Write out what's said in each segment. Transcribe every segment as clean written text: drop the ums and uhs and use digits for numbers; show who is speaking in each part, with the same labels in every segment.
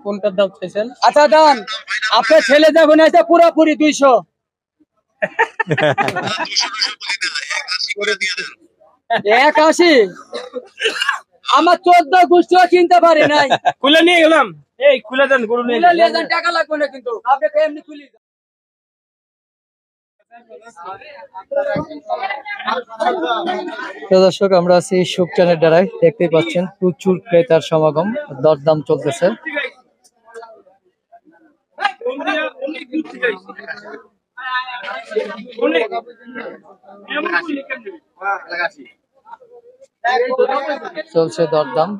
Speaker 1: কোনটার দাম চাইছেন? আচ্ছা দাম আপনার ছেলে যখন আছে পুরোপুরি 200। 81 আমার 14 গোষ্ঠীও কিনতে পারে নাই। খুলে নিয়ে গেলাম। এই খুলে দেন, গরু নিয়ে যান, টাকা লাগবে না কিন্তু আপনাকে এমনি খুলি।
Speaker 2: দর্শক, আমরা আছি শুকচানের ডারায়, দেখতেই পাচ্ছেন প্রচুর ক্রেতার সমাগম, দরদাম চলতেছে। চলছে দরদাম।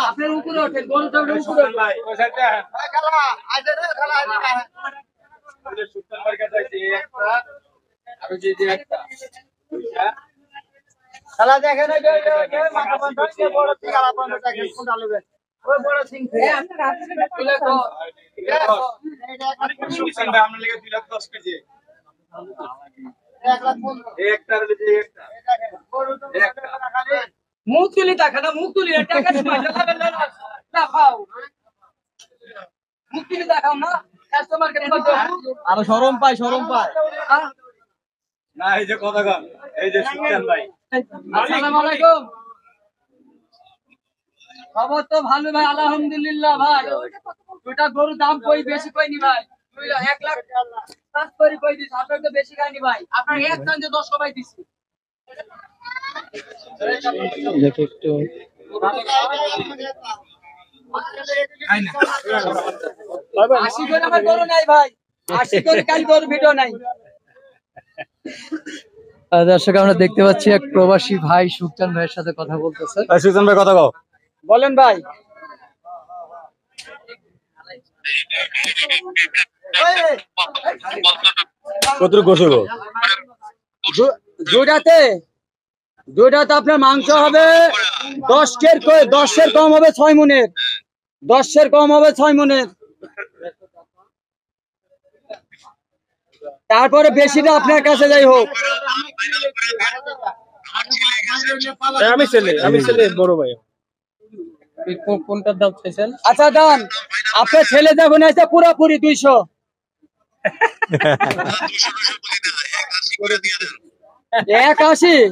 Speaker 1: আপনার উপরে ওঠেন, গরুটা উপরে খেলা দেখেন, মুখ তুলি দেখা না, মুখ তুলি মুখ তুলি দেখাও না, আরো সরম পায় না। এই যে কথা গান, এই যে সুলতান ভাই, আসসালামু আলাইকুম। খবর তো ভালো ভাই, আলহামদুলিল্লাহ। ভাই দুটা গরুর দাম কই বেশি কইনি ভাই, 1 লাখ 5 করে কই দিছি, আপনার তো বেশি খাইনি ভাই, আপনার এক দাম যে 10 কমাই দিছি।
Speaker 2: একটু
Speaker 1: 80 করে আমার গরু নাই ভাই, 80 করে কাল গরু ভিডিও নাই।
Speaker 2: দর্শক, আমরা দেখতে পাচ্ছি এক প্রবাসী ভাই সুকচান ভাইয়ের সাথে কথা বলতেছে।
Speaker 3: সুকচান ভাই কথা কও,
Speaker 1: বলেন ভাই।
Speaker 3: কত গোসল
Speaker 1: দুটাতে আপনার মাংস হবে 10-এর কম হবে 6 মনের, 10-এর কম হবে 6 মনের। তারপরে বেশিটা আপনার কাছে যাই হোক।
Speaker 3: আমি ছেলে বড় ভাই।
Speaker 1: কোনটার দাম চাইছেন? আচ্ছা দাম আপনার ছেলে যখন আছে পুরোপুরি 200। 81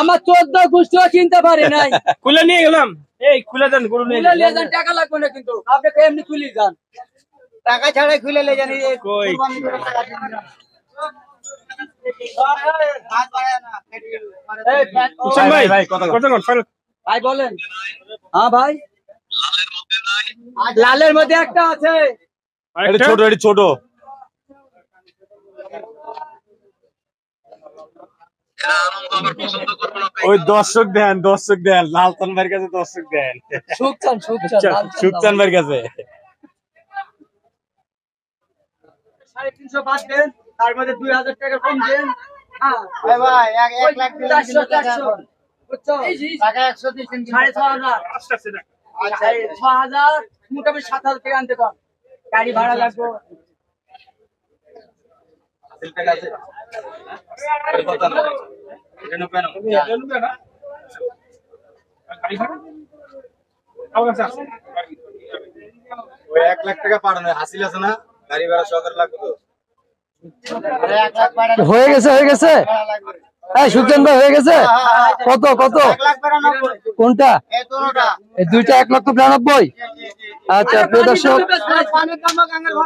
Speaker 1: আমার 14 গোষ্ঠীও কিনতে পারে নাই।
Speaker 3: খুলে নিয়ে গেলাম। এই খুলে দেন, গরু নিয়ে
Speaker 1: যান, টাকা লাগবে না কিন্তু আপনাকে এমনি খুলি যান, টাকা ছাড়াই খুলে নিয়ে যান। ভাই বলেন। হ্যাঁ ভাই, লালের মধ্যে একটা আছে,
Speaker 3: ছোট ওই দর্শক দেন লালতন ভাইয়ের কাছে, দর্শক দেন সুকচান ভাইয়ের কাছে।
Speaker 1: 350 বাদ দেন, তার মধ্যে 2000 টাকা কম দেন।
Speaker 4: ভাই 1 লাখ
Speaker 1: 400 বুঝছো, টাকা 100 দিয়েছেন, 6500। আচ্ছা 6000 মোটামুটি 7000 টাকা আনতে কম, গাড়ি ভাড়া লাগবে।
Speaker 3: ওই 1 লাখ টাকা পাঠানো হাসিল আছে না, গাড়ি ভাড়া সহকারে লাগবে তো।
Speaker 2: হয়ে গেছে সুকচান ভাই, হয়ে গেছে। কত কোনটা? এই দুইটা 1,92,000। আচ্ছা প্রিয় দর্শক,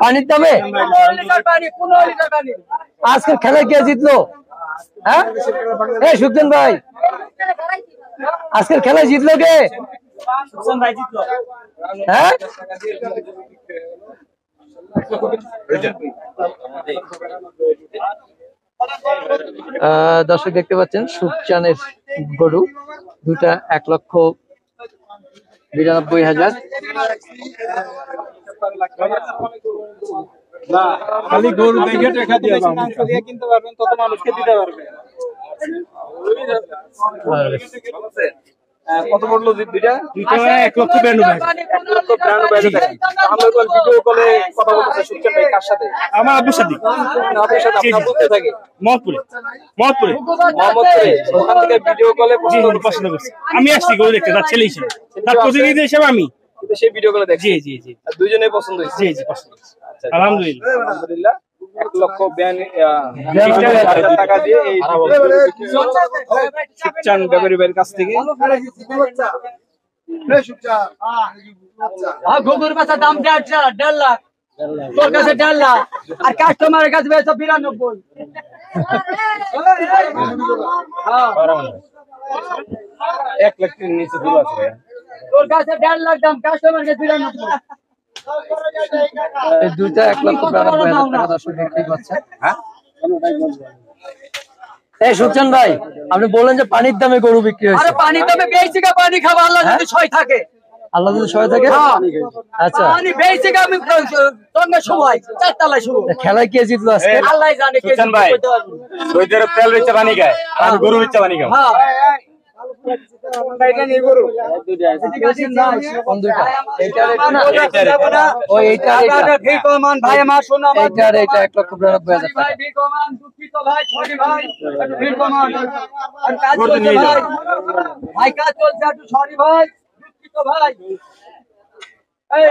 Speaker 2: পানির দামে আজকের খেলায় কে জিতলো? হ্যাঁ এই সুকচান ভাই, আজকের খেলায় জিতলো কে? হ্যাঁ দর্শক দেখতে পাচ্ছেন সুকচানের গরু দুটা 1,92,000।
Speaker 3: খালি গরু দেখে টাকা দিয়ে মাংস দিয়ে কিনতে পারবেন, তত মানুষকে দিতে পারবেন। কত পড়লো দুইটা? 1,92,000 টাকা। আমরা বল ভিডিও কলে কথা বলতেছে সুখচান ভাই কার সাথে? আমার আব্বুর সাথে। আপনার সাথে আপনার বলতে থাকে মহম্মদপুরে। ওখান থেকে ভিডিও কলে পছন্দ করছে। আমি আসছি গরু দেখতে, তার ছেলে হিসেবে, তার প্রতিনিধি হিসেবে আমি। কিন্তু সেই ভিডিও কলে দেখছি। জি। দুইজনেই পছন্দ হয়েছে। জি পছন্দ হয়েছে। আলহামদুলিল্লাহ। 1,62,000 টাকা দিয়ে এই সুখচান ব্যাপারী ভাইয়ের কাছ থেকে
Speaker 1: ঘুঘুর বাচ্চা দাম 1.5 লাখ, তোর কাছে 1.5 লাখ, আর কাস্টমারের কাছে 92।
Speaker 3: 1 লাখ নিচে দূর আছে।
Speaker 1: তোর কাছে 1.5 লাখ দাম, কাস্টমারের কাছে 92।
Speaker 2: এই দুইটা 1,92,000 টাকা দর্শক দেখতেই পাচ্ছেন। এই সুখচান ভাই, আপনি বলেন যে পানির দামে গরু বিক্রি হয়েছে।
Speaker 1: আরে পানির দামে বেশি কা পানি খাবো, আল্লাহ যদি সয় থাকে।
Speaker 2: আল্লাহ যদি সহায় থাকে। আচ্ছা,
Speaker 1: পানি বেশি কা আমি তোমরা সময় 4 তলায় শুরু।
Speaker 2: খেলায় কে জিতলো আজকে?
Speaker 1: আল্লাহ জানে কে
Speaker 3: সুখচান ভাই, সৌদির তেল বেচে পানি খায়, আমি গরু বেচে পানি খাবো।
Speaker 1: হ্যাঁ
Speaker 3: এটা নিয়ে গরু
Speaker 2: কোন দুইটা? ও এইটা
Speaker 1: ভিকমান ভাই আমার শোনা
Speaker 2: এইটা 1,92,000 টাকা।
Speaker 1: ভাই ভিকমান দুঃখিত ভাই, ছোটি ভাই ভিকমান আর কাজ চলছে ভাই, ভাই কাজ চলছে একটু সরি ভাই, দুঃখিত ভাই। এই